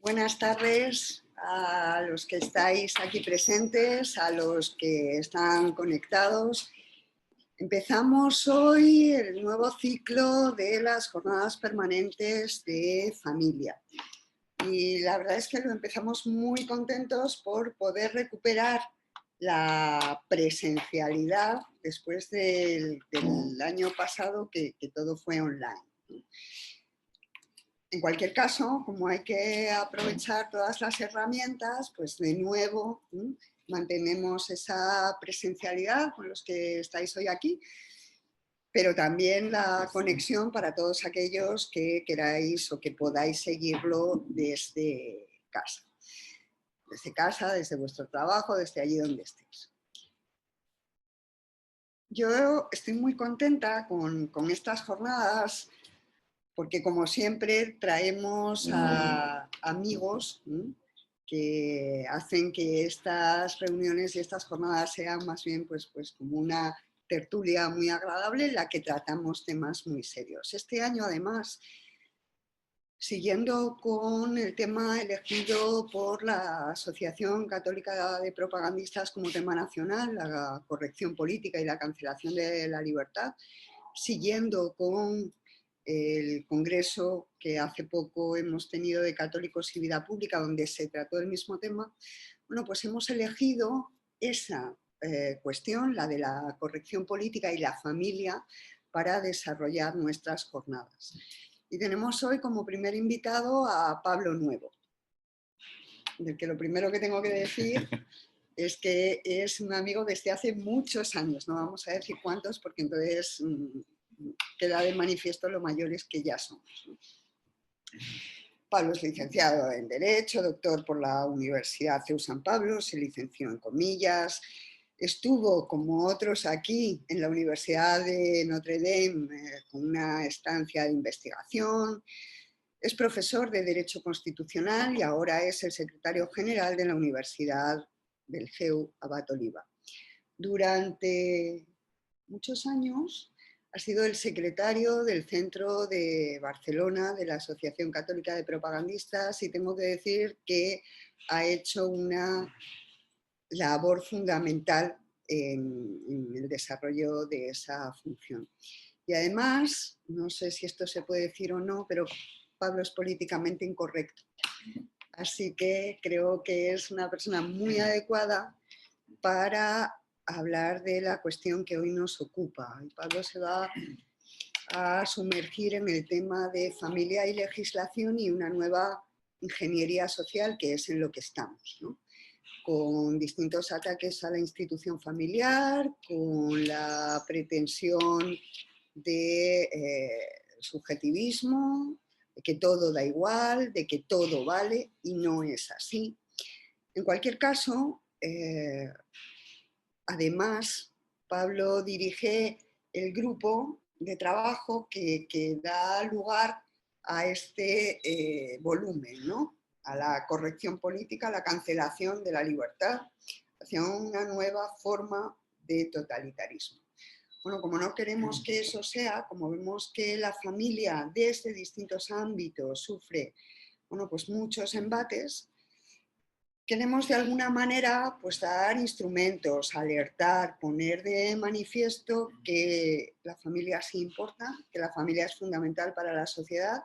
Buenas tardes a los que estáis aquí presentes, a los que están conectados. Empezamos hoy el nuevo ciclo de las jornadas permanentes de familia. Y la verdad es que lo empezamos muy contentos por poder recuperar la presencialidad después del año pasado que todo fue online. En cualquier caso, como hay que aprovechar todas las herramientas, pues de nuevo mantenemos esa presencialidad con los que estáis hoy aquí, pero también la conexión para todos aquellos que queráis o que podáis seguirlo desde casa. Desde casa, desde vuestro trabajo, desde allí donde estéis. Yo estoy muy contenta con estas jornadas porque, como siempre, traemos a amigos que hacen que estas reuniones y estas jornadas sean más bien pues como una tertulia muy agradable en la que tratamos temas muy serios. Este año, además, siguiendo con el tema elegido por la Asociación Católica de Propagandistas como tema nacional, la corrección política y la cancelación de la libertad, siguiendo con el congreso que hace poco hemos tenido de Católicos y Vida Pública, donde se trató el mismo tema, bueno, pues hemos elegido esa cuestión, la de la corrección política y la familia, para desarrollar nuestras jornadas. Y tenemos hoy como primer invitado a Pablo Nuevo, del que lo primero que tengo que decir es que es un amigo desde hace muchos años, no vamos a decir cuántos, porque entonces queda de manifiesto lo mayores que ya somos. Pablo es licenciado en Derecho, doctor por la Universidad CEU San Pablo, se licenció en Comillas, estuvo, como otros aquí, en la Universidad de Notre Dame con una estancia de investigación, es profesor de Derecho Constitucional y ahora es el secretario general de la Universidad del CEU Abad Oliba. Durante muchos años ha sido el secretario del Centro de Barcelona de la Asociación Católica de Propagandistas y tengo que decir que ha hecho una labor fundamental en el desarrollo de esa función. Y además, no sé si esto se puede decir o no, pero Pablo es políticamente incorrecto. Así que creo que es una persona muy adecuada para hablar de la cuestión que hoy nos ocupa. Y Pablo se va a sumergir en el tema de familia y legislación y una nueva ingeniería social, que es en lo que estamos, ¿no? Con distintos ataques a la institución familiar, con la pretensión de subjetivismo, de que todo da igual, de que todo vale, y no es así. En cualquier caso, además, Pablo dirige el grupo de trabajo que da lugar a este volumen, ¿no? A la corrección política, a la cancelación de la libertad, hacia una nueva forma de totalitarismo. Bueno, como no queremos que eso sea, como vemos que la familia desde distintos ámbitos sufre, bueno, pues muchos embates, queremos de alguna manera pues dar instrumentos, alertar, poner de manifiesto que la familia sí importa, que la familia es fundamental para la sociedad,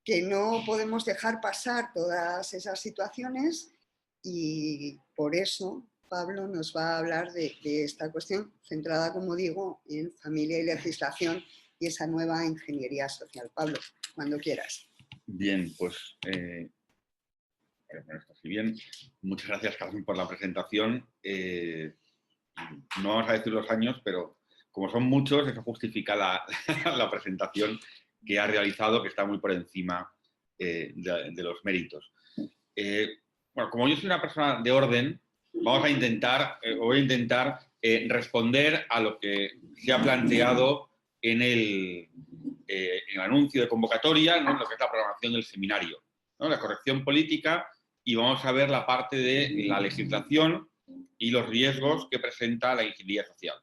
que no podemos dejar pasar todas esas situaciones y por eso Pablo nos va a hablar de esta cuestión centrada, como digo, en familia y legislación y esa nueva ingeniería social. Pablo, cuando quieras. Bien, pues bueno, está así bien. Muchas gracias, Carmen, por la presentación. No vamos a decir los años, pero como son muchos, eso justifica la presentación que ha realizado, que está muy por encima de los méritos. Bueno, como yo soy una persona de orden, voy a intentar responder a lo que se ha planteado en el anuncio de convocatoria, ¿no? Lo que es la programación del seminario, ¿no? La corrección política, y vamos a ver la parte de la legislación y los riesgos que presenta la ingeniería social.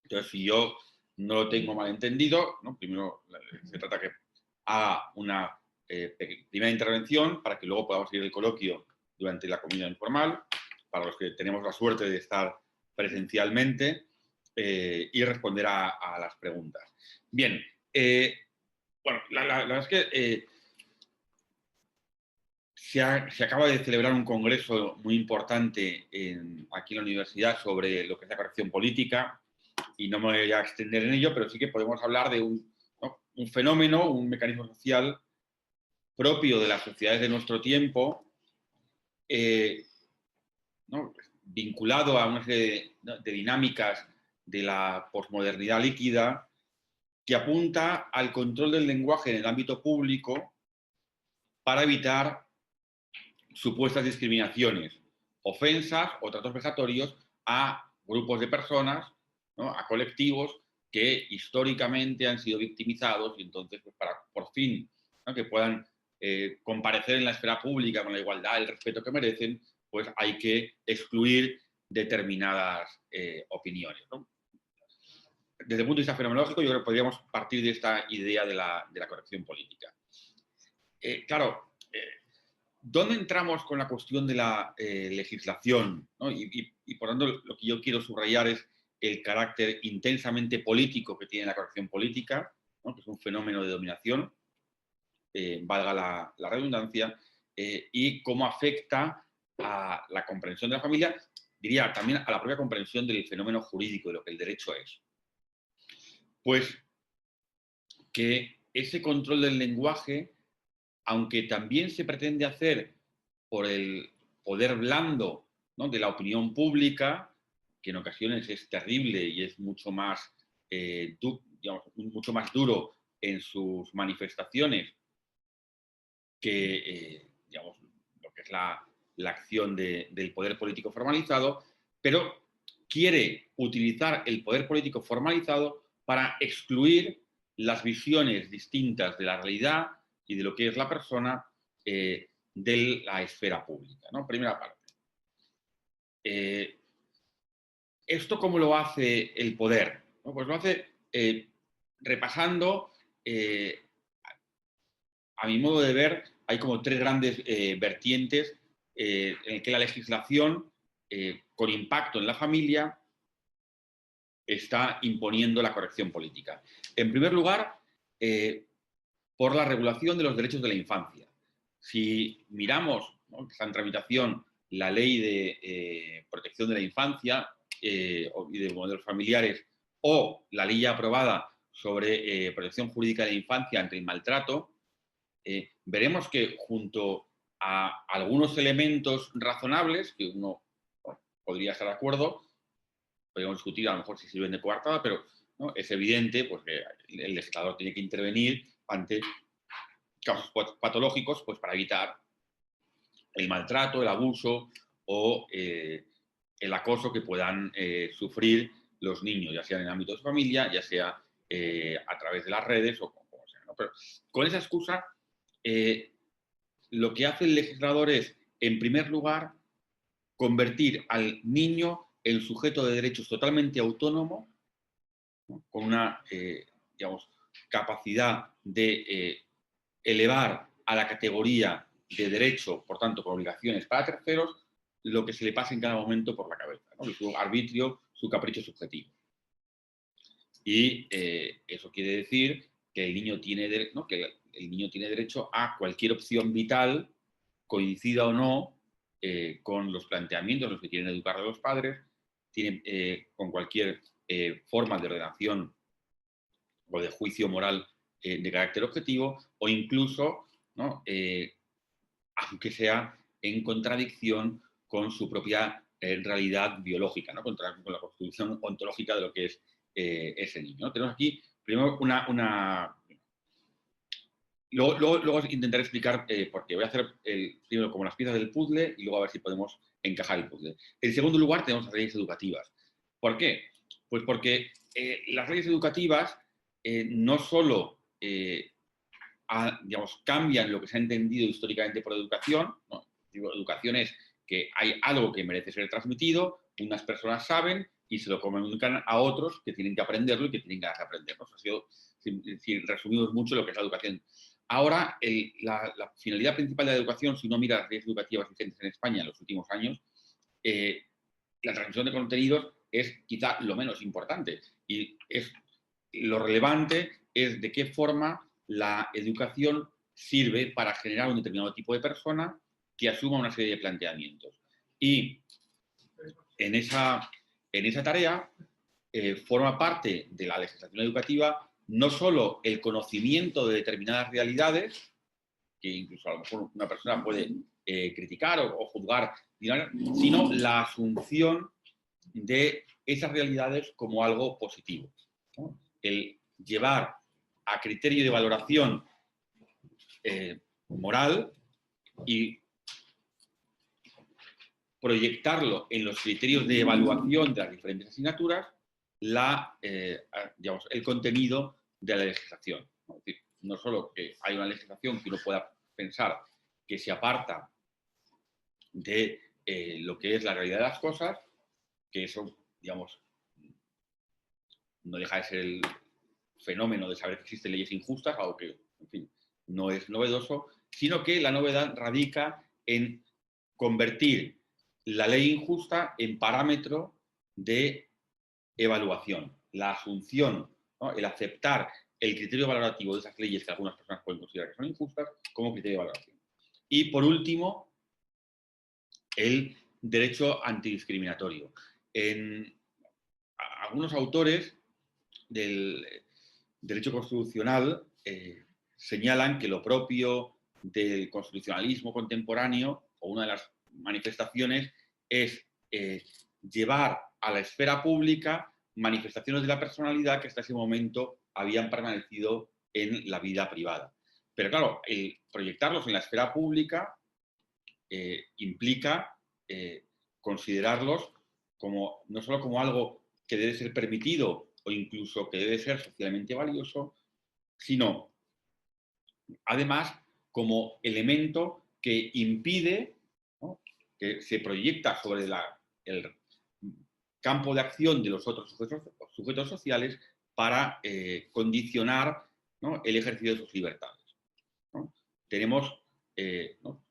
Entonces, si yo no lo tengo mal entendido, ¿no? Primero se trata que haga una primera intervención para que luego podamos seguir el coloquio durante la comida informal, para los que tenemos la suerte de estar presencialmente, y responder a las preguntas. Bien, bueno, la verdad es que se acaba de celebrar un congreso muy importante aquí en la universidad sobre lo que es la corrección política, y no me voy a extender en ello, pero sí que podemos hablar de un fenómeno, un mecanismo social propio de las sociedades de nuestro tiempo, ¿no? Vinculado a una serie de dinámicas de la posmodernidad líquida, que apunta al control del lenguaje en el ámbito público para evitar supuestas discriminaciones, ofensas o tratos vejatorios a grupos de personas, ¿no? A colectivos que históricamente han sido victimizados, y entonces, pues, para por fin, ¿no?, que puedan comparecer en la esfera pública con la igualdad, el respeto que merecen, pues hay que excluir determinadas opiniones, ¿no? Desde el punto de vista fenomenológico, yo creo que podríamos partir de esta idea de la corrección política. Claro, ¿dónde entramos con la cuestión de la legislación, ¿no? Y por tanto, lo que yo quiero subrayar es el carácter intensamente político que tiene la corrección política, ¿no?, que es un fenómeno de dominación, valga la redundancia, y cómo afecta a la comprensión de la familia, diría también a la propia comprensión del fenómeno jurídico, de lo que el derecho es. Pues que ese control del lenguaje, aunque también se pretende hacer por el poder blando, ¿no?, de la opinión pública, que en ocasiones es terrible y es mucho más, mucho más duro en sus manifestaciones que digamos, lo que es la acción del poder político formalizado, pero quiere utilizar el poder político formalizado para excluir las visiones distintas de la realidad y de lo que es la persona de la esfera pública, ¿no? Primera parte. ¿Esto cómo lo hace el poder? ¿No? Pues lo hace repasando, a mi modo de ver, hay como tres grandes vertientes en el que la legislación, con impacto en la familia, está imponiendo la corrección política. En primer lugar, por la regulación de los derechos de la infancia. Si miramos, ¿no?, que está en tramitación la ley de protección de la infancia y de modelos familiares, o la ley ya aprobada sobre protección jurídica de la infancia ante el maltrato, veremos que junto a algunos elementos razonables, que uno podría estar de acuerdo, podríamos discutir a lo mejor si sirven de coartada, pero, ¿no?, es evidente, pues, que el legislador tiene que intervenir ante casos patológicos, pues, para evitar el maltrato, el abuso o el acoso que puedan sufrir los niños, ya sea en el ámbito de su familia, ya sea a través de las redes o como sea, ¿no? Pero con esa excusa, lo que hace el legislador es, en primer lugar, convertir al niño en sujeto de derechos totalmente autónomo, ¿no?, con una, digamos, capacidad de elevar a la categoría de derecho, por tanto, con obligaciones para terceros, lo que se le pase en cada momento por la cabeza, ¿no?, su arbitrio, su capricho subjetivo. Y eso quiere decir que el niño tiene, ¿no?, que el niño tiene derecho a cualquier opción vital, coincida o no con los planteamientos los que quieren educar a los padres, tiene, con cualquier forma de ordenación o de juicio moral de carácter objetivo, o incluso, ¿no?, aunque sea en contradicción con su propia realidad biológica, ¿no?, con la constitución ontológica de lo que es ese niño, ¿no? Tenemos aquí primero luego intentaré explicar, porque voy a hacer primero como las piezas del puzzle y luego a ver si podemos encajar el puzzle. En segundo lugar, tenemos las leyes educativas. ¿Por qué? Pues porque las leyes educativas no solo digamos, cambian lo que se ha entendido históricamente por educación, ¿no? Digo, educación es que hay algo que merece ser transmitido, unas personas saben y se lo comunican a otros que tienen que aprenderlo y que tienen que aprenderlo. Ha sido, si resumimos mucho, lo que es la educación. Ahora, la finalidad principal de la educación, si uno mira las leyes educativas vigentes en España en los últimos años, la transmisión de contenidos es quizá lo menos importante. Y lo relevante es de qué forma la educación sirve para generar un determinado tipo de persona que asuma una serie de planteamientos. Y en esa tarea forma parte de la legislación educativa no solo el conocimiento de determinadas realidades, que incluso a lo mejor una persona puede criticar o juzgar, sino la asunción de esas realidades como algo positivo, ¿no? El llevar a criterio de valoración moral y proyectarlo en los criterios de evaluación de las diferentes asignaturas, digamos, el contenido de la legislación. ¿No? Es decir, no solo que hay una legislación que uno pueda pensar que se aparta de lo que es la realidad de las cosas, que eso, digamos, no deja de ser el fenómeno de saber que existen leyes injustas, algo que, en fin, no es novedoso, sino que la novedad radica en convertir la ley injusta en parámetro de evaluación, la asunción, ¿no? El aceptar el criterio valorativo de esas leyes que algunas personas pueden considerar que son injustas como criterio de valoración. Y por último, el derecho antidiscriminatorio. Algunos autores del derecho constitucional señalan que lo propio del constitucionalismo contemporáneo, o una de las manifestaciones, es llevar a la esfera pública manifestaciones de la personalidad que hasta ese momento habían permanecido en la vida privada. Pero claro, el proyectarlos en la esfera pública implica considerarlos como, no solo como algo que debe ser permitido o incluso que debe ser socialmente valioso, sino además como elemento que impide, ¿no?, que se proyecta sobre el campo de acción de los otros sujetos sociales para condicionar, ¿no?, el ejercicio de sus libertades, ¿no? Tenemos ¿no?,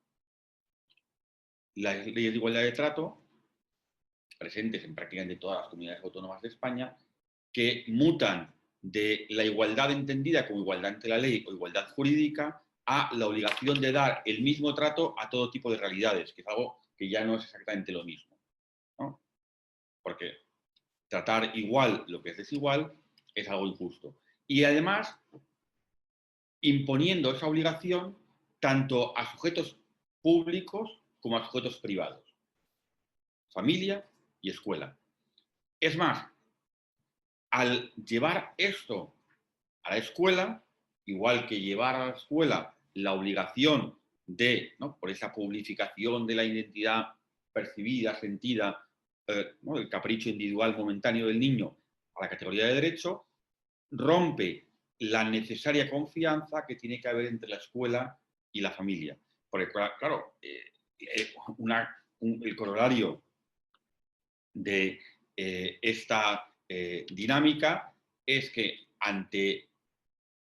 las leyes de igualdad de trato presentes en prácticamente todas las comunidades autónomas de España, que mutan de la igualdad entendida como igualdad ante la ley o igualdad jurídica a la obligación de dar el mismo trato a todo tipo de realidades, que es algo que ya no es exactamente lo mismo, ¿no? Porque tratar igual lo que es desigual es algo injusto. Y además, imponiendo esa obligación tanto a sujetos públicos como a sujetos privados, familia y escuela. Es más, al llevar esto a la escuela, igual que llevar a la escuela la obligación de, ¿no?, por esa publificación de la identidad percibida, sentida, ¿no?, el capricho individual momentáneo del niño a la categoría de derecho, rompe la necesaria confianza que tiene que haber entre la escuela y la familia. Porque, claro, el corolario de esta dinámica es que ante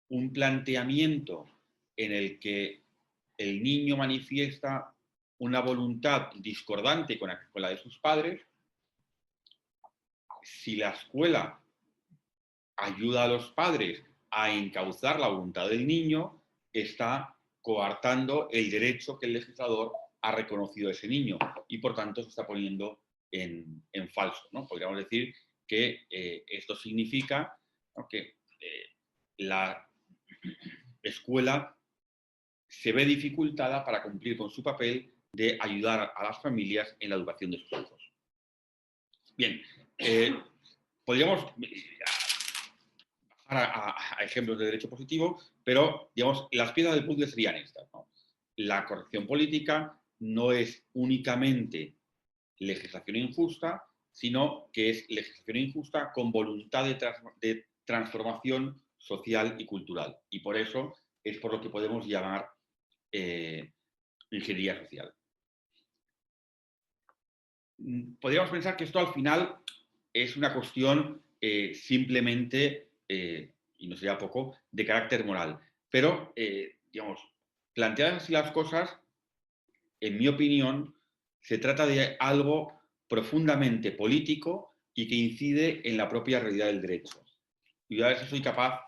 un planteamiento en el que el niño manifiesta una voluntad discordante con la de sus padres, si la escuela ayuda a los padres a encauzar la voluntad del niño, está coartando el derecho que el legislador ha reconocido a ese niño y por tanto se está poniendo en falso, ¿no? Podríamos decir que esto significa, ¿no?, que la escuela se ve dificultada para cumplir con su papel de ayudar a las familias en la educación de sus hijos. Bien, podríamos bajar a ejemplos de derecho positivo, pero digamos, las piezas del puzzle serían estas, ¿no? La corrección política no es únicamente legislación injusta, sino que es legislación injusta con voluntad de transformación social y cultural. Y por eso es por lo que podemos llamar ingeniería social. Podríamos pensar que esto al final es una cuestión simplemente, y no sería poco, de carácter moral. Pero digamos, planteadas así las cosas, en mi opinión, se trata de algo profundamente político y que incide en la propia realidad del derecho. Y a ver si soy capaz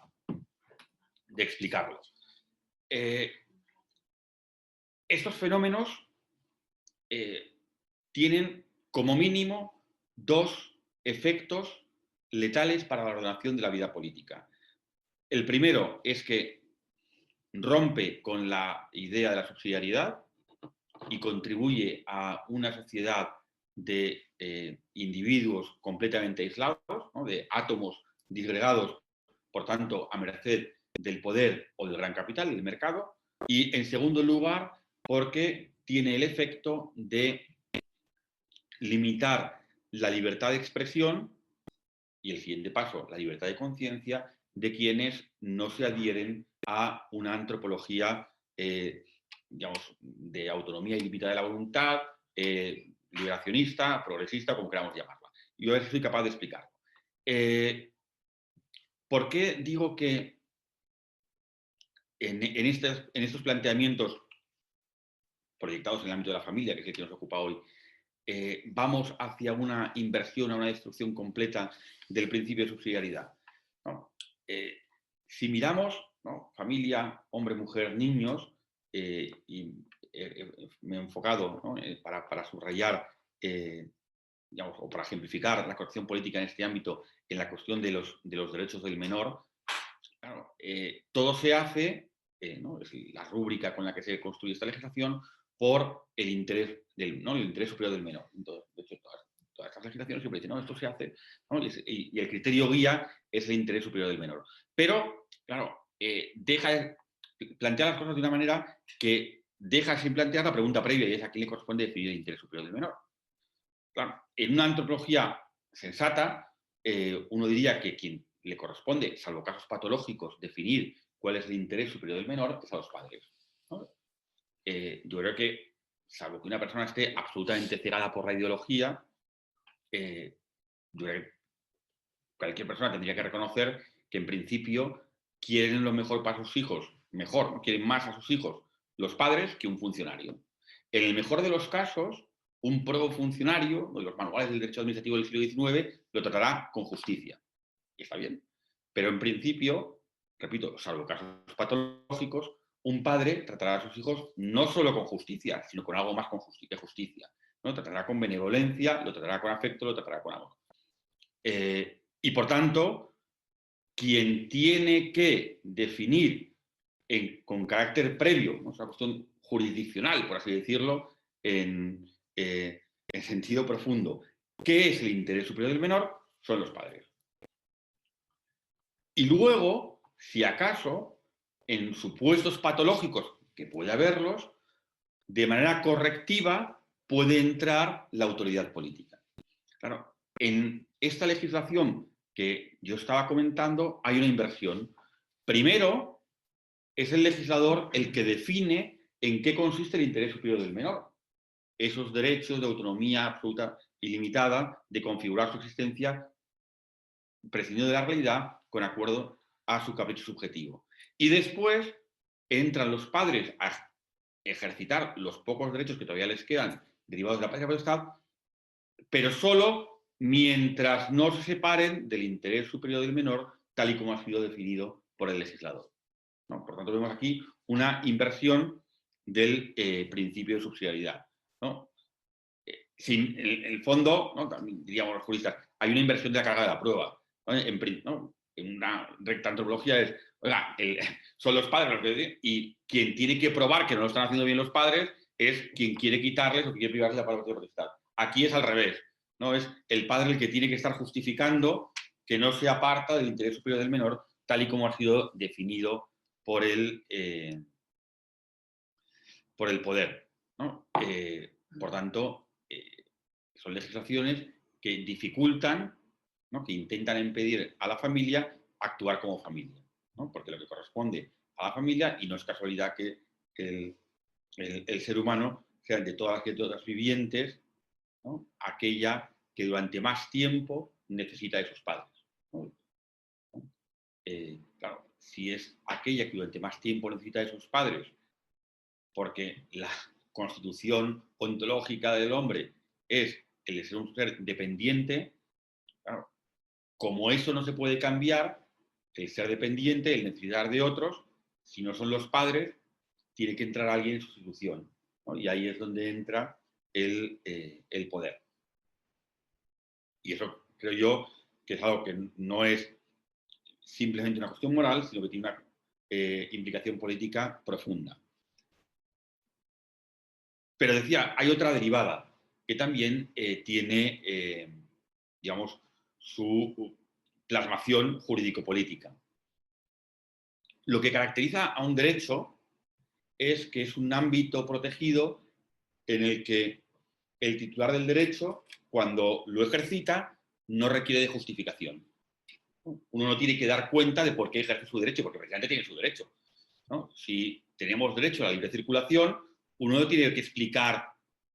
de explicarlo. Estos fenómenos tienen como mínimo dos efectos letales para la ordenación de la vida política. El primero es que rompe con la idea de la subsidiariedad y contribuye a una sociedad de individuos completamente aislados, ¿no? De átomos disgregados, por tanto, a merced del poder o del gran capital, del mercado. Y, en segundo lugar, porque tiene el efecto de limitar la libertad de expresión y, el siguiente paso, la libertad de conciencia de quienes no se adhieren a una antropología digamos, de autonomía ilimitada de la voluntad, liberacionista, progresista, como queramos llamarla. Y a ver si soy capaz de explicarlo. ¿Por qué digo que en estos planteamientos proyectados en el ámbito de la familia, que es el que nos ocupa hoy, vamos hacia una inversión, a una destrucción completa del principio de subsidiariedad? ¿No? Si miramos, ¿no?, familia, hombre, mujer, niños, y me he enfocado, ¿no?, para subrayar, digamos, o para ejemplificar la corrección política en este ámbito, en la cuestión de los derechos del menor, claro, todo se hace, ¿no?, es la rúbrica con la que se construye esta legislación, por el interés, ¿no?, el interés superior del menor. Entonces, de hecho, todas estas legislaciones siempre dicen, no, esto se hace, ¿no?, y el criterio guía es el interés superior del menor. Pero, claro, plantea las cosas de una manera que deja sin plantear la pregunta previa, y es a quién le corresponde definir el interés superior del menor. Claro, en una antropología sensata, uno diría que quien le corresponde, salvo casos patológicos, definir cuál es el interés superior del menor es a los padres, ¿no? Yo creo que, salvo que una persona esté absolutamente cegada por la ideología, yo creo que cualquier persona tendría que reconocer que, en principio, quieren lo mejor para sus hijos, mejor, ¿no?, quieren más a sus hijos los padres que un funcionario. En el mejor de los casos, un funcionario, los manuales del derecho administrativo del siglo XIX, lo tratará con justicia. Y está bien. Pero, en principio, repito, salvo casos patológicos, un padre tratará a sus hijos no solo con justicia, sino con algo más que justicia. Lo tratará con benevolencia, lo tratará con afecto, lo tratará con amor. Y, por tanto, quien tiene que definir con carácter previo, ¿no?, es una cuestión jurisdiccional, por así decirlo, en sentido profundo, qué es el interés superior del menor, son los padres. Y luego, si acaso, en supuestos patológicos, que puede haberlos, de manera correctiva puede entrar la autoridad política. Claro, en esta legislación que yo estaba comentando hay una inversión. Primero, es el legislador el que define en qué consiste el interés superior del menor. Esos derechos de autonomía absoluta y limitada de configurar su existencia prescindiendo de la realidad con acuerdo a su capricho subjetivo. Y después entran los padres a ejercitar los pocos derechos que todavía les quedan derivados de la patria potestad, pero solo mientras no se separen del interés superior del menor, tal y como ha sido definido por el legislador, ¿no? Por tanto, vemos aquí una inversión del principio de subsidiariedad, ¿no? Sin el fondo, ¿no?, también diríamos los juristas, hay una inversión de la carga de la prueba, ¿no? En una recta antropología es, oiga, son los padres los que, y quien tiene que probar que no lo están haciendo bien los padres es quien quiere quitarles o quiere privarles de la patria potestad. Aquí es al revés, ¿no? Es el padre el que tiene que estar justificando que no se aparta del interés superior del menor, tal y como ha sido definido por el poder, ¿no? Por tanto, son legislaciones que dificultan, ¿no?, que intentan impedir a la familia actuar como familia, ¿no? Porque lo que corresponde a la familia, y no es casualidad que el ser humano sea, de todas las criaturas vivientes, ¿no?, aquella que durante más tiempo necesita de sus padres, ¿no? Claro, si es aquella que durante más tiempo necesita de sus padres, porque la constitución ontológica del hombre es el de ser un ser dependiente, claro, como eso no se puede cambiar, el ser dependiente, el necesitar de otros, si no son los padres, tiene que entrar alguien en sustitución, ¿no? Y ahí es donde entra el poder. Y eso creo yo que es algo que no es simplemente una cuestión moral, sino que tiene una implicación política profunda. Pero decía, hay otra derivada que también tiene, digamos, su plasmación jurídico-política. Lo que caracteriza a un derecho es que es un ámbito protegido en el que el titular del derecho, cuando lo ejercita, no requiere de justificación. Uno no tiene que dar cuenta de por qué ejerce su derecho, porque precisamente tiene su derecho, ¿no? Si tenemos derecho a la libre circulación, uno no tiene que explicar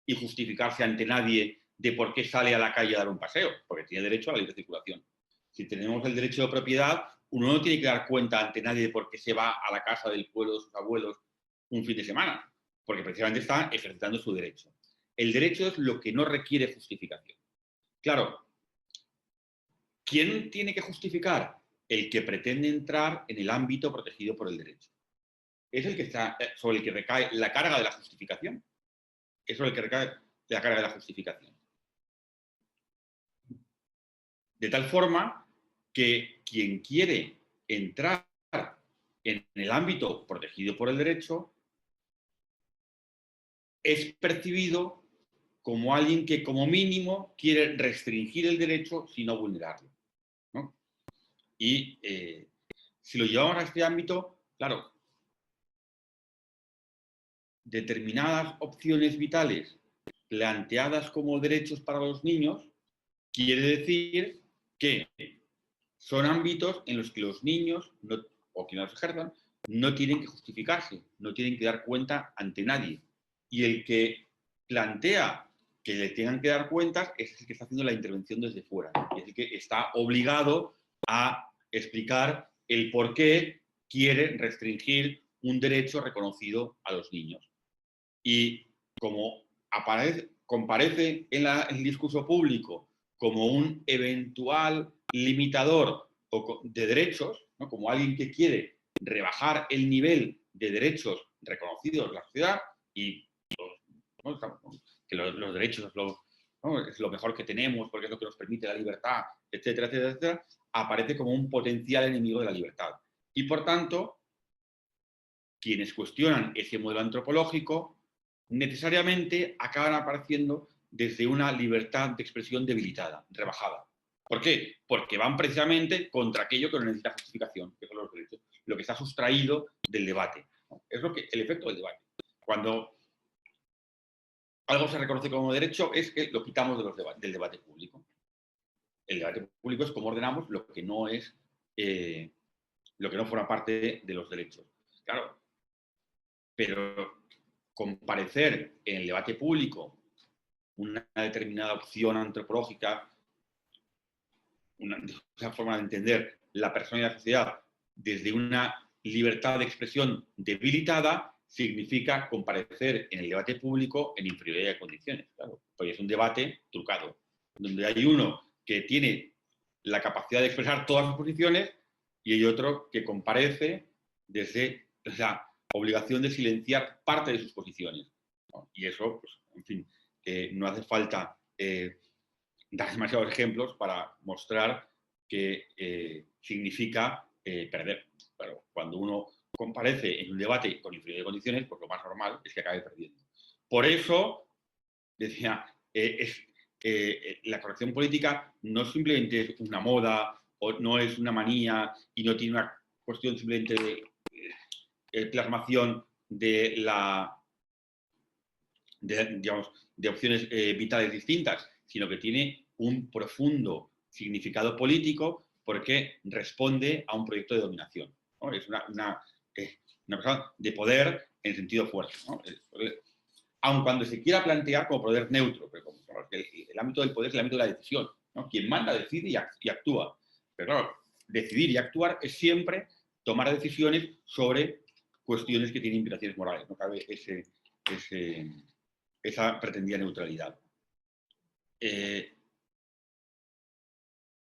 y justificarse ante nadie de por qué sale a la calle a dar un paseo, porque tiene derecho a la libre circulación. Si tenemos el derecho de propiedad, uno no tiene que dar cuenta ante nadie de por qué se va a la casa del pueblo de sus abuelos un fin de semana, porque precisamente está ejercitando su derecho. El derecho es lo que no requiere justificación. Claro, ¿quién tiene que justificar? El que pretende entrar en el ámbito protegido por el derecho. Es el que está sobre el que recae la carga de la justificación. Es sobre el que recae la carga de la justificación. De tal forma que quien quiere entrar en el ámbito protegido por el derecho es percibido como alguien que como mínimo quiere restringir el derecho sin no vulnerarlo, ¿no? Y si lo llevamos a este ámbito, claro, determinadas opciones vitales planteadas como derechos para los niños, quiere decir que son ámbitos en los que los niños, o quienes los ejerzan, no tienen que justificarse, no tienen que dar cuenta ante nadie. Y el que plantea que le tengan que dar cuentas es el que está haciendo la intervención desde fuera, es el que está obligado a explicar el por qué quiere restringir un derecho reconocido a los niños. Y como comparece en el discurso público como un eventual limitador de derechos, ¿no? Como alguien que quiere rebajar el nivel de derechos reconocidos en la sociedad y ¿no? Que los derechos ¿no? es lo mejor que tenemos porque es lo que nos permite la libertad, etcétera, etcétera, etcétera, aparece como un potencial enemigo de la libertad. Y por tanto, quienes cuestionan ese modelo antropológico necesariamente acaban apareciendo desde una libertad de expresión debilitada, rebajada. ¿Por qué? Porque van precisamente contra aquello que no necesita justificación, que son los derechos, lo que está sustraído del debate, ¿no? Es el efecto del debate. Cuando algo se reconoce como derecho es que lo quitamos del debate público. El debate público es cómo ordenamos lo que no es, lo que no forma parte de los derechos. Claro, pero comparecer en el debate público una determinada opción antropológica, una forma de entender la persona y la sociedad desde una libertad de expresión debilitada, significa comparecer en el debate público en inferioridad de condiciones. Claro, porque es un debate trucado, donde hay uno que tiene la capacidad de expresar todas sus posiciones y hay otro que comparece desde la obligación de silenciar parte de sus posiciones, ¿no? Y eso, pues, en fin, no hace falta dar demasiados ejemplos para mostrar que significa perder. Pero cuando uno comparece en un debate con inferioridad de condiciones, pues lo más normal es que acabe perdiendo. Por eso, decía, la corrección política no simplemente es una moda o no es una manía y no tiene una cuestión simplemente de plasmación de digamos, de opciones vitales distintas, sino que tiene un profundo significado político porque responde a un proyecto de dominación, ¿no? Es una cosa de poder en sentido fuerte, ¿no? Aun cuando se quiera plantear como poder neutro, pero el ámbito del poder es el ámbito de la decisión, ¿no? Quien manda decide y actúa. Pero claro, decidir y actuar es siempre tomar decisiones sobre cuestiones que tienen implicaciones morales. No cabe esa pretendida neutralidad.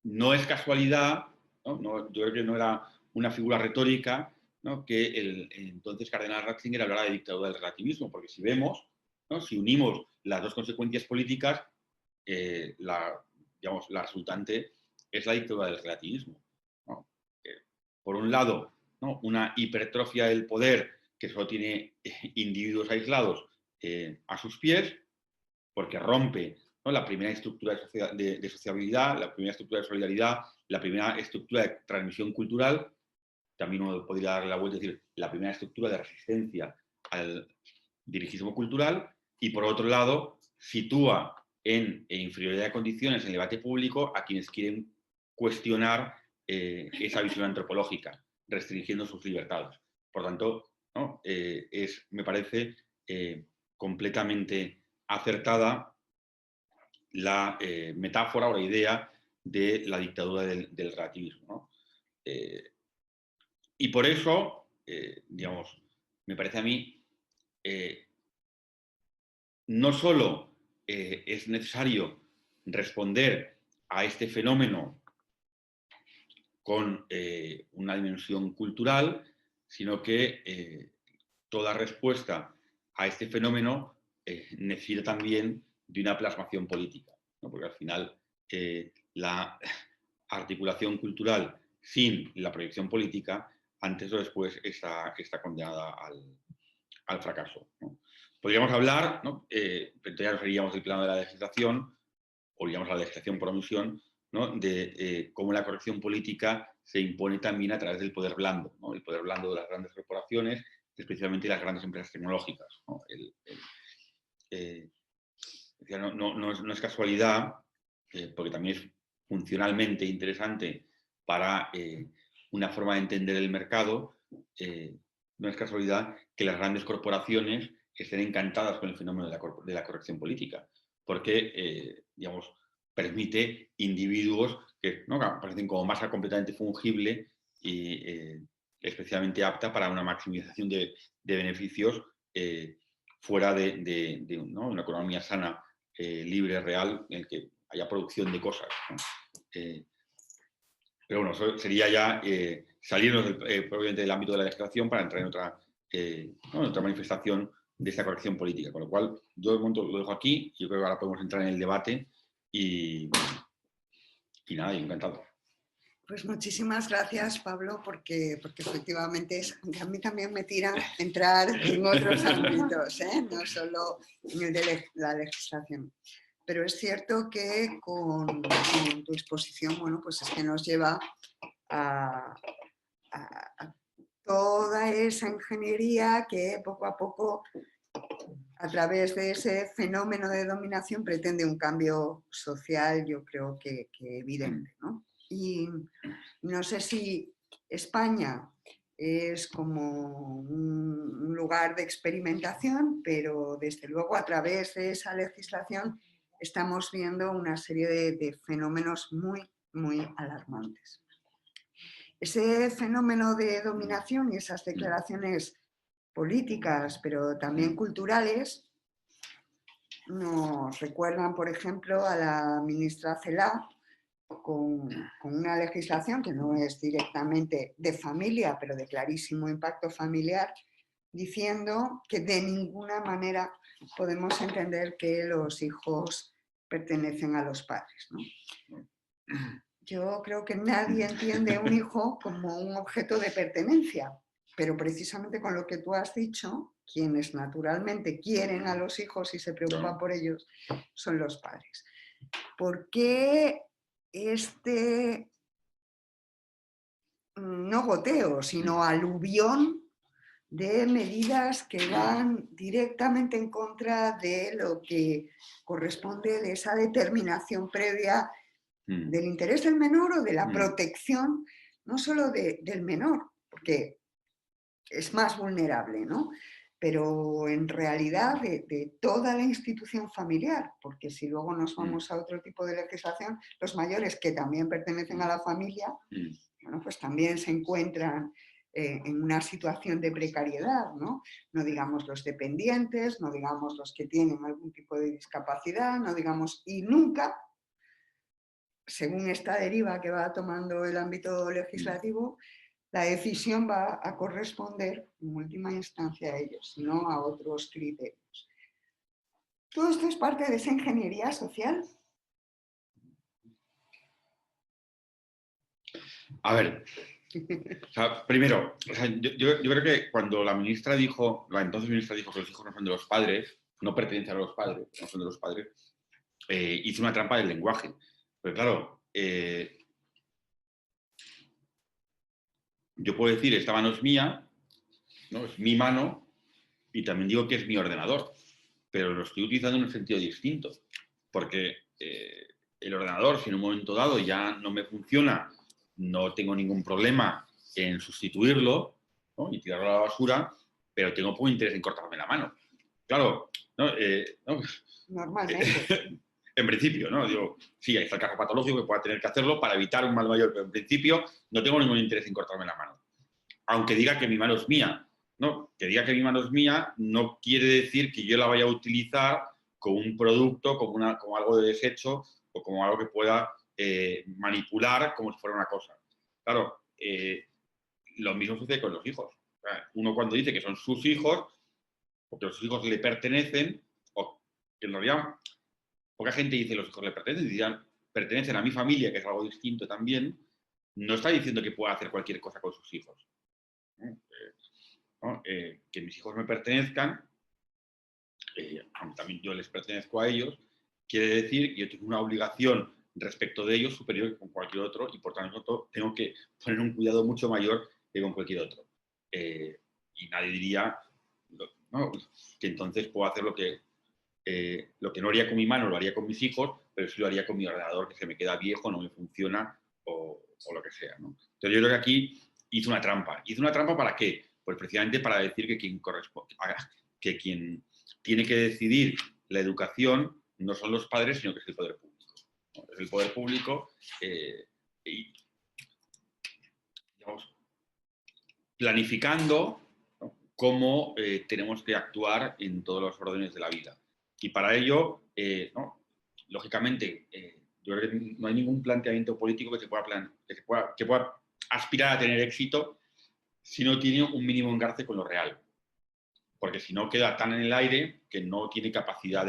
No es casualidad, ¿no? Yo creo que no era una figura retórica, ¿no?, que el entonces cardenal Ratzinger hablara de dictadura del relativismo, porque si vemos, ¿no?, si unimos las dos consecuencias políticas, la resultante es la dictadura del relativismo, ¿no? Por un lado, ¿no?, una hipertrofia del poder que solo tiene individuos aislados a sus pies, porque rompe, ¿no?, la primera estructura de sociabilidad, la primera estructura de solidaridad, la primera estructura de transmisión cultural. También uno podría darle la vuelta y decir la primera estructura de resistencia al dirigismo cultural, y por otro lado sitúa en inferioridad de condiciones en el debate público a quienes quieren cuestionar esa visión antropológica, restringiendo sus libertades. Por tanto, ¿no?, me parece completamente acertada la metáfora o la idea de la dictadura del relativismo, ¿no? Y por eso, digamos, me parece a mí, no solo es necesario responder a este fenómeno con una dimensión cultural, sino que toda respuesta a este fenómeno necesita también de una plasmación política, ¿no? Porque al final la articulación cultural sin la proyección política, antes o después está condenada al fracaso, ¿no? Podríamos hablar, ¿no?, pero ya nos iríamos del plano de la legislación, o iríamos a la legislación por omisión, ¿no?, de cómo la corrección política se impone también a través del poder blando, ¿no?, el poder blando de las grandes corporaciones, especialmente las grandes empresas tecnológicas, ¿no? No es casualidad, porque también es funcionalmente interesante para una forma de entender el mercado, no es casualidad que las grandes corporaciones estén encantadas con el fenómeno de la corrección política, porque, digamos, permite individuos que, ¿no?, parecen como masa completamente fungible y especialmente apta para una maximización de beneficios fuera de ¿no?, una economía sana, libre, real, en el que haya producción de cosas, ¿no? Pero bueno, eso sería ya salirnos probablemente del ámbito de la legislación para entrar en ¿no?, en otra manifestación de esta corrección política. Con lo cual, yo de momento lo dejo aquí. Yo creo que ahora podemos entrar en el debate y nada, y encantado. Pues muchísimas gracias, Pablo, porque efectivamente a mí también me tira entrar en otros ámbitos, no solo en el de la legislación. Pero es cierto que con tu exposición, bueno, pues es que nos lleva a toda esa ingeniería que poco a poco, a través de ese fenómeno de dominación, pretende un cambio social, yo creo que evidente, ¿no? Y no sé si España es como un lugar de experimentación, pero desde luego a través de esa legislación estamos viendo una serie de fenómenos muy, muy alarmantes. Ese fenómeno de dominación y esas declaraciones políticas, pero también culturales, nos recuerdan, por ejemplo, a la ministra Celaá, con una legislación que no es directamente de familia, pero de clarísimo impacto familiar, diciendo que de ninguna manera podemos entender que los hijos pertenecen a los padres, ¿no? Yo creo que nadie entiende a un hijo como un objeto de pertenencia, pero precisamente con lo que tú has dicho, quienes naturalmente quieren a los hijos y se preocupan por ellos son los padres. ¿Por qué este, no goteo, sino aluvión de medidas que van directamente en contra de lo que corresponde de esa determinación previa del interés del menor o de la protección, no solo del menor, porque es más vulnerable, ¿no?, pero en realidad de toda la institución familiar, porque si luego nos vamos a otro tipo de legislación, los mayores que también pertenecen a la familia, bueno, pues también se encuentran en una situación de precariedad, ¿no? No digamos los dependientes, no digamos los que tienen algún tipo de discapacidad, no digamos, y nunca, según esta deriva que va tomando el ámbito legislativo, la decisión va a corresponder en última instancia a ellos, no a otros criterios. Todo esto es parte de esa ingeniería social. A ver, o sea, primero, o sea, yo creo que cuando la ministra dijo, la entonces ministra dijo que los hijos no son de los padres, no pertenecen a los padres, no son de los padres, hizo una trampa del lenguaje. Pero claro, yo puedo decir, esta mano es mía, ¿no? Es mi mano, y también digo que es mi ordenador, pero lo estoy utilizando en un sentido distinto, porque el ordenador, si en un momento dado ya no me funciona, no tengo ningún problema en sustituirlo, ¿no? Y tirarlo a la basura, pero tengo poco interés en cortarme la mano. Claro, ¿no? Normalmente. En principio, ¿no? Digo, sí, hay el caso patológico que pueda tener que hacerlo para evitar un mal mayor, pero en principio no tengo ningún interés en cortarme la mano. Aunque diga que mi mano es mía, ¿no? Que diga que mi mano es mía no quiere decir que yo la vaya a utilizar como un producto, como algo de desecho o como algo que pueda manipular como si fuera una cosa. Claro, lo mismo sucede con los hijos. Uno cuando dice que son sus hijos, porque los hijos le pertenecen, o que en realidad poca gente dice los hijos le pertenecen, dirán, pertenecen a mi familia, que es algo distinto también, no está diciendo que pueda hacer cualquier cosa con sus hijos. ¿No? Que mis hijos me pertenezcan, aunque también yo les pertenezco a ellos, quiere decir que yo tengo una obligación respecto de ellos superior que con cualquier otro y por tanto tengo que poner un cuidado mucho mayor que con cualquier otro. Y nadie diría, ¿no? Que entonces puedo hacer lo que no haría con mi mano, lo haría con mis hijos, pero sí lo haría con mi ordenador que se me queda viejo, no me funciona o lo que sea, ¿no? Entonces yo creo que aquí hizo una trampa. ¿Hizo una trampa para qué? Pues precisamente para decir que que quien tiene que decidir la educación no son los padres, sino que es el poder público, ¿no? Es el poder público y, digamos, planificando, ¿no? Cómo tenemos que actuar en todos los órdenes de la vida. Y para ello, ¿no? Lógicamente, yo creo que no hay ningún planteamiento político que pueda aspirar a tener éxito si no tiene un mínimo engarce con lo real. Porque si no queda tan en el aire que no tiene capacidad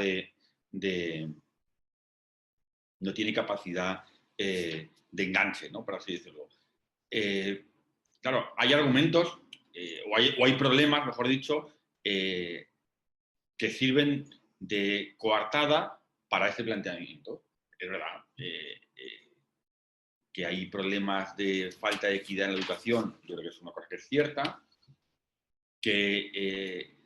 no tiene capacidad de enganche, ¿no? Por así decirlo. Claro, hay argumentos o hay problemas, mejor dicho, que sirven de coartada para este planteamiento. Es verdad que hay problemas de falta de equidad en la educación, yo creo que es una cosa que es cierta, que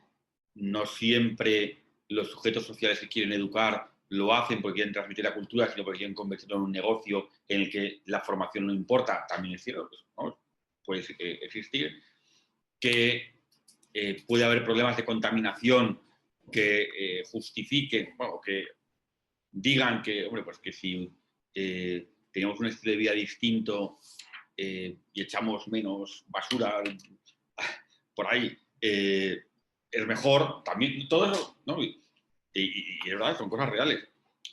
no siempre los sujetos sociales que quieren educar lo hacen porque quieren transmitir la cultura, sino porque quieren convertirlo en un negocio en el que la formación no importa, también es cierto, ¿no? Puede existir, que puede haber problemas de contaminación que justifiquen, bueno, que digan que, hombre, pues que si tenemos un estilo de vida distinto y echamos menos basura por ahí, es mejor, también, todo eso, ¿no? Y es verdad, son cosas reales.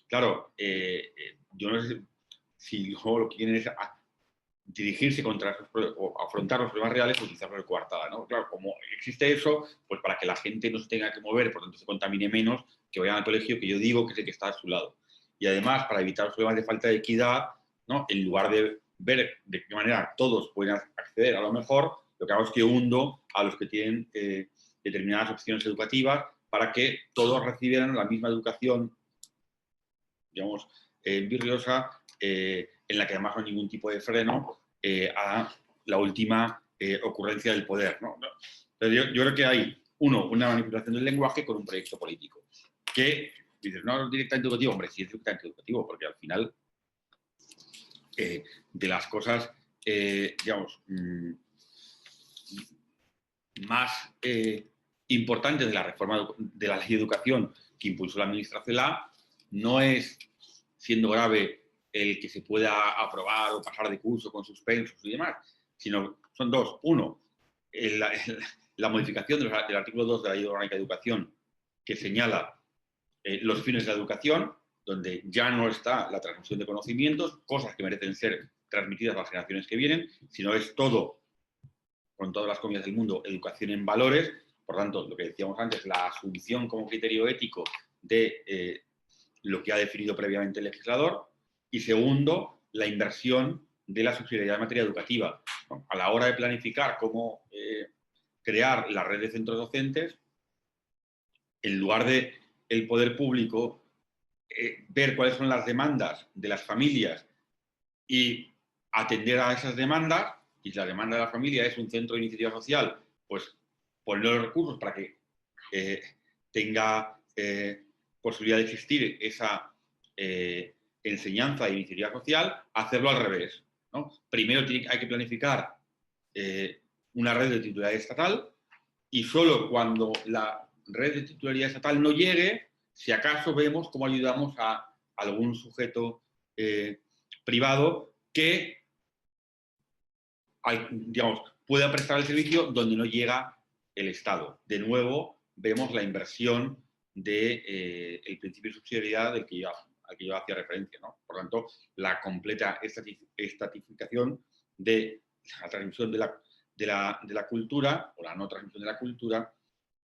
Claro, yo no sé si luego lo que quieren es dirigirse contra esos o afrontar los problemas reales o utilizarlo de coartada, ¿no? Claro, como existe eso, pues para que la gente no se tenga que mover, por tanto se contamine menos, que vayan al colegio, que yo digo que es el que está a su lado. Y además, para evitar los problemas de falta de equidad, ¿no? En lugar de ver de qué manera todos pueden acceder a lo mejor, lo que hago es que hundo a los que tienen determinadas opciones educativas para que todos recibieran la misma educación, digamos, virriosa, en la que además no hay ningún tipo de freno a la última ocurrencia del poder, ¿no? Entonces yo creo que hay, una manipulación del lenguaje con un proyecto político. Que dices, no, directamente educativo, hombre, sí es directamente educativo, porque al final de las cosas, digamos, más importantes de la reforma de la ley de educación que impulsó la ministra Celaá no es, siendo grave, el que se pueda aprobar o pasar de curso con suspensos y demás, sino son dos. Uno, la modificación del artículo 2 de la Ley Orgánica de Educación, que señala los fines de la educación, donde ya no está la transmisión de conocimientos, cosas que merecen ser transmitidas a las generaciones que vienen, sino es todo, con todas las comillas del mundo, educación en valores. Por tanto, lo que decíamos antes, la asunción como criterio ético de lo que ha definido previamente el legislador. Y segundo, la inversión de la subsidiariedad en materia educativa. ¿No? A la hora de planificar cómo crear la red de centros docentes, en lugar de el poder público ver cuáles son las demandas de las familias y atender a esas demandas, y si la demanda de la familia es un centro de iniciativa social, pues poner los recursos para que tenga posibilidad de existir esa enseñanza de iniciativa social, hacerlo al revés, ¿no? Primero hay que planificar una red de titularidad estatal, y solo cuando la red de titularidad estatal no llegue, si acaso vemos cómo ayudamos a algún sujeto privado que, digamos, pueda prestar el servicio donde no llega el Estado. De nuevo, vemos la inversión del principio de subsidiariedad al que yo hacía referencia, ¿no? Por lo tanto, la completa estatificación de la transmisión de la cultura, o la no transmisión de la cultura,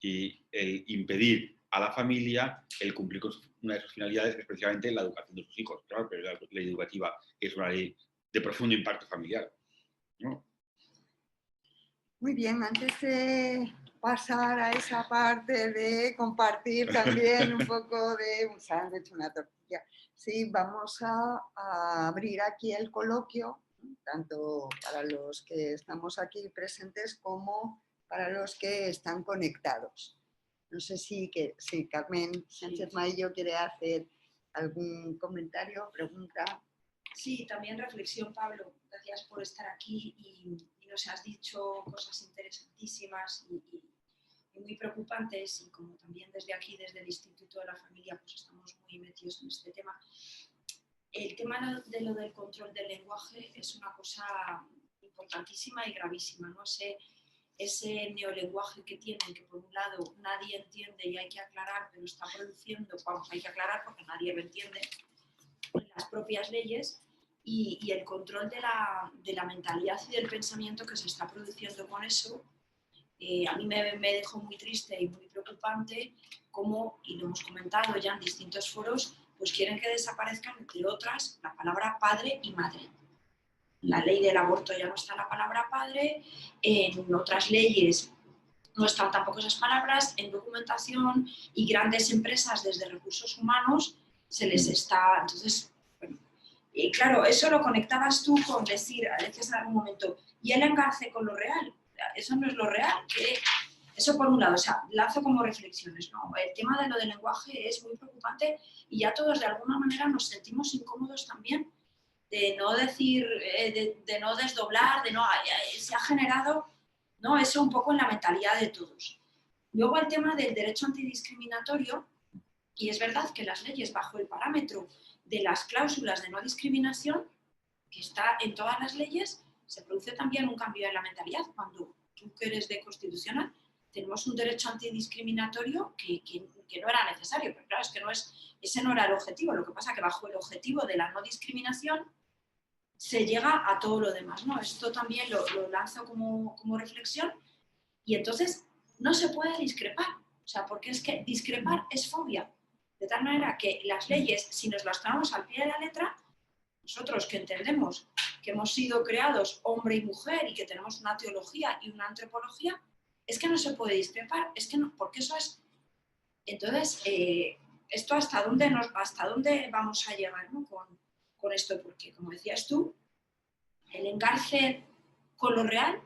y el impedir a la familia el cumplir con una de sus finalidades, que es precisamente la educación de sus hijos. Claro, pero la ley educativa es una ley de profundo impacto familiar, ¿no? Muy bien, antes de pasar a esa parte de compartir también un poco de un sándwich, una tortilla, sí, vamos a abrir aquí el coloquio, tanto para los que estamos aquí presentes como para los que están conectados. No sé si Carmen Sánchez Maillo quiere hacer algún comentario o pregunta. Sí, también reflexión, Pablo. Gracias por estar aquí y nos has dicho cosas interesantísimas y muy preocupantes, y como también desde aquí, desde el Instituto de la Familia, pues estamos muy metidos en este tema. El tema de lo del control del lenguaje es una cosa importantísima y gravísima, ¿no? Ese neolenguaje que tienen, que por un lado nadie entiende y hay que aclarar, pero está produciendo, vamos, hay que aclarar porque nadie lo entiende, las propias leyes, y el control de la mentalidad y del pensamiento que se está produciendo con eso. A mí me dejó muy triste y muy preocupante cómo, y lo hemos comentado ya en distintos foros, pues quieren que desaparezcan, entre otras, la palabra padre y madre. En la ley del aborto ya no está la palabra padre, en otras leyes no están tampoco esas palabras, en documentación, y grandes empresas desde recursos humanos se les está... Entonces, bueno, y claro, eso lo conectabas tú con decías en algún momento, y él engarce con lo real. Eso no es lo real. Eso por un lado, o sea, lanzo como reflexiones, ¿no? El tema de lo del lenguaje es muy preocupante y ya todos de alguna manera nos sentimos incómodos también de no decir, de no desdoblar, de no... Se ha generado, ¿no? Eso un poco en la mentalidad de todos. Luego el tema del derecho antidiscriminatorio, y es verdad que las leyes bajo el parámetro de las cláusulas de no discriminación, que está en todas las leyes, se produce también un cambio en la mentalidad. Cuando tú que eres de constitucional, tenemos un derecho antidiscriminatorio que no era necesario, pero claro, es que ese no era el objetivo. Lo que pasa es que bajo el objetivo de la no discriminación se llega a todo lo demás, ¿no? Esto también lo lanzo como reflexión, y entonces no se puede discrepar, o sea, porque es que discrepar es fobia, de tal manera que las leyes, si nos las tomamos al pie de la letra, nosotros que entendemos que hemos sido creados hombre y mujer y que tenemos una teología y una antropología, es que no se puede discrepar, es que no, porque eso es... Entonces, ¿esto hasta dónde vamos a llegar, ¿no? con esto? Porque, como decías tú, el engarce con lo real,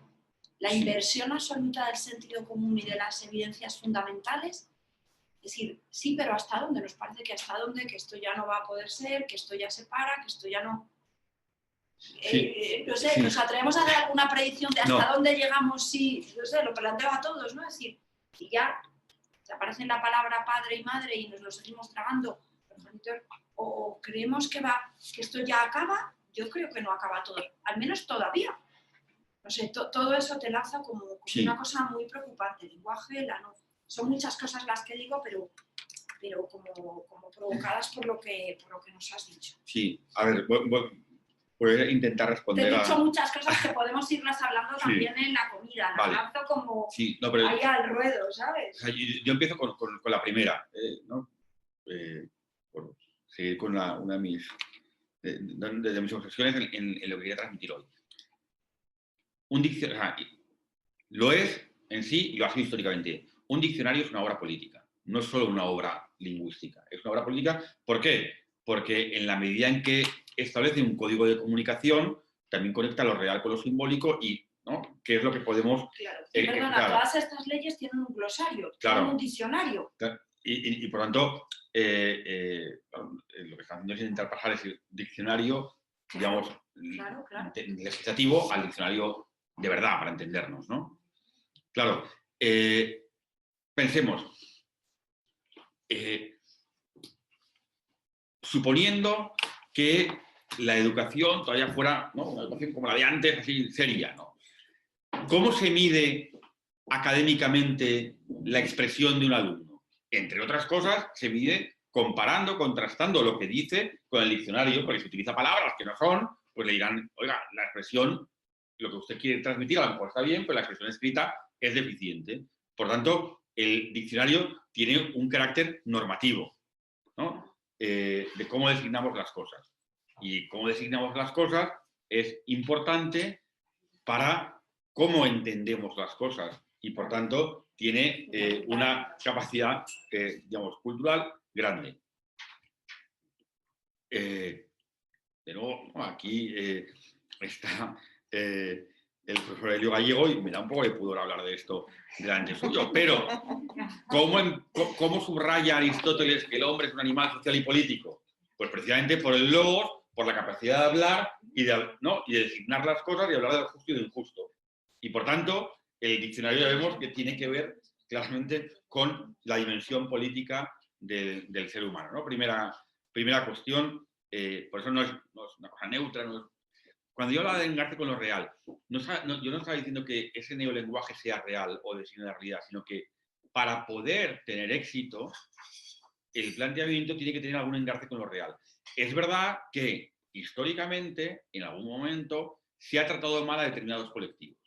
la inversión absoluta del sentido común y de las evidencias fundamentales, es decir, sí, pero ¿hasta dónde? Nos parece que hasta dónde, que esto ya no va a poder ser, que esto ya se para, que esto ya no... no sé, sí. ¿Nos atrevemos a dar alguna predicción de hasta dónde llegamos si, no sé, lo planteo a todos, ¿no? Es decir, si ya se aparecen la palabra padre y madre y nos lo seguimos tragando, o creemos que esto ya acaba, yo creo que no acaba todo, al menos todavía. No sé, todo eso te lanza como Es una cosa muy preocupante. El lenguaje, son muchas cosas las que digo, pero como provocadas por lo que nos has dicho. Sí, a ver, voy a intentar responder. Te he dicho muchas cosas que podemos irlas hablando también en la comida. Vale. Lanzo como sí, no, pero, ahí al ruedo, ¿sabes? O sea, yo empiezo con la primera, ¿no? Por seguir con una de mis obsesiones en lo que quería transmitir hoy. Un diccionario, o sea, lo es en sí y lo ha sido históricamente. Un diccionario es una obra política, no es solo una obra lingüística, es una obra política. ¿Por qué? Porque en la medida en que establece un código de comunicación, también conecta lo real con lo simbólico y, ¿no?, qué es lo que podemos... Claro. Perdona, todas estas leyes tienen un glosario, tienen un diccionario. Claro. Y por tanto, lo que están haciendo es intentar pasar ese diccionario, digamos, legislativo al diccionario de verdad, para entendernos, ¿no? Claro, pensemos, suponiendo que la educación todavía fuera, ¿no?, una educación como la de antes, así seria, ¿no? ¿Cómo se mide académicamente la expresión de un alumno? Entre otras cosas, se mide comparando, contrastando lo que dice con el diccionario, porque si utiliza palabras que no son, pues le dirán, oiga, la expresión, lo que usted quiere transmitir a lo mejor está bien, pero la expresión escrita es deficiente. Por tanto, el diccionario tiene un carácter normativo, ¿no?, de cómo designamos las cosas. Y cómo designamos las cosas es importante para cómo entendemos las cosas y, por tanto, tiene una capacidad, digamos, cultural grande. De nuevo, aquí está el profesor Elio Gallego y me da un poco de pudor hablar de esto delante suyo, pero ¿cómo subraya Aristóteles que el hombre es un animal social y político? Pues precisamente por el logos, por la capacidad de hablar y de designar las cosas y hablar de lo justo y de lo injusto. Y por tanto, el diccionario ya vemos que tiene que ver claramente con la dimensión política del ser humano, ¿no? Primera cuestión, por eso no es una cosa neutra. Cuando yo hablaba de engarce con lo real, yo no estaba diciendo que ese neolenguaje sea real o designe la realidad, sino que para poder tener éxito, el planteamiento tiene que tener algún engarce con lo real. Es verdad que históricamente, en algún momento, se ha tratado mal a determinados colectivos.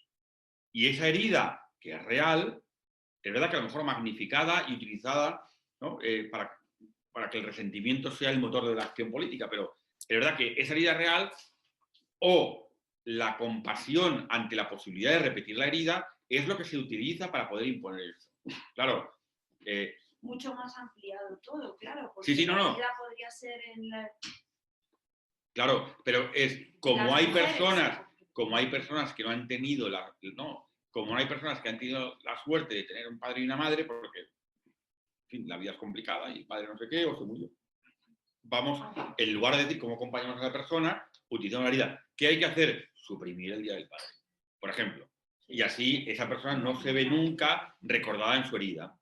Y esa herida, que es real, es verdad que a lo mejor magnificada y utilizada, ¿no?, para que el resentimiento sea el motor de la acción política, pero es verdad que esa herida real o la compasión ante la posibilidad de repetir la herida es lo que se utiliza para poder imponer esto. Claro. Mucho más ampliado todo, claro, porque sí, la herida podría ser en la... Claro, pero es como hay personas que no han tenido como no hay personas que han tenido la suerte de tener un padre y una madre, porque, en fin, la vida es complicada y el padre no sé qué, o se murió. Vamos, en lugar de decir cómo acompañamos a la persona, utilizamos la herida. ¿Qué hay que hacer? Suprimir el Día del Padre, por ejemplo. Y así esa persona no se ve nunca recordada en su herida.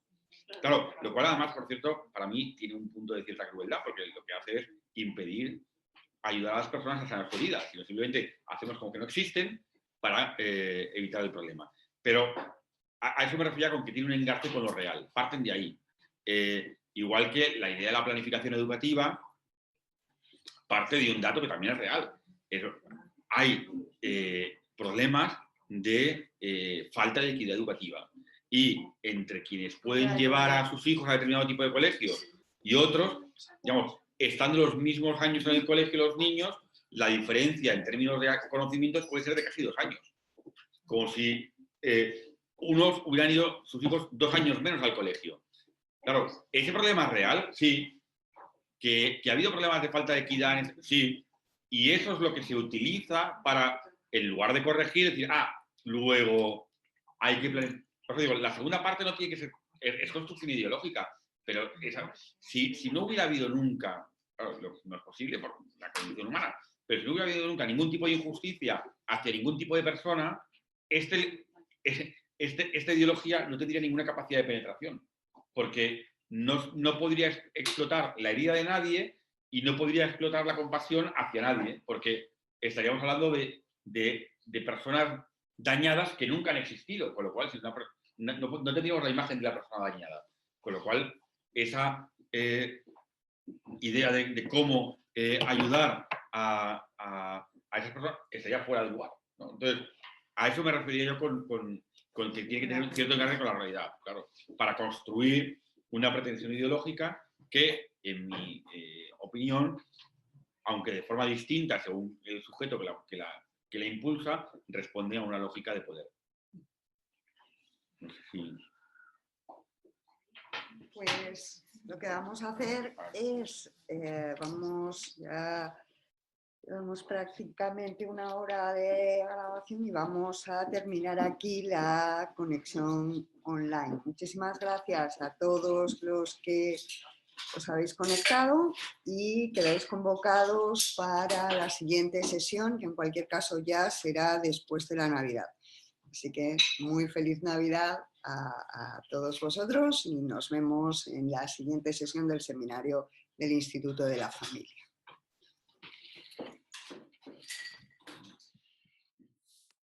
Claro, lo cual además, por cierto, para mí tiene un punto de cierta crueldad, porque lo que hace es impedir ayudar a las personas a sanar su herida, sino simplemente hacemos como que no existen para evitar el problema. Pero a eso me refería con que tiene un engarce con lo real. Parten de ahí. Igual que la idea de la planificación educativa parte de un dato que también es real. Hay problemas de falta de equidad educativa. Y entre quienes pueden llevar a sus hijos a determinado tipo de colegios y otros, digamos, estando los mismos años en el colegio los niños, la diferencia en términos de conocimientos puede ser de casi 2 años. Como si unos hubieran ido sus hijos 2 años menos al colegio. Claro, ¿ese problema es real? Sí. ¿Que ha habido problemas de falta de equidad? Sí. Y eso es lo que se utiliza para, en lugar de corregir, decir, luego hay que planificar. Por eso digo, la segunda parte no tiene que ser, es construcción ideológica, pero si no hubiera habido nunca, claro, no es posible por la condición humana, pero si no hubiera habido nunca ningún tipo de injusticia hacia ningún tipo de persona, esta ideología no tendría ninguna capacidad de penetración, porque no podría explotar la herida de nadie y no podría explotar la compasión hacia nadie, porque estaríamos hablando de personas dañadas que nunca han existido, con lo cual si no tendríamos la imagen de la persona dañada. Con lo cual, esa idea de cómo ayudar a esas personas estaría fuera de lugar, ¿no? Entonces, a eso me refería yo con que tiene que tener un cierto engarce con la realidad, claro, para construir una pretensión ideológica que, en mi opinión, aunque de forma distinta según el sujeto que la impulsa, responde a una lógica de poder. No sé si... Pues lo que vamos a hacer es, llevamos prácticamente 1 hora de grabación y vamos a terminar aquí la conexión online. Muchísimas gracias a todos los que os habéis conectado y quedáis convocados para la siguiente sesión, que en cualquier caso ya será después de la Navidad. Así que muy feliz Navidad a todos vosotros y nos vemos en la siguiente sesión del seminario del Instituto de la Familia.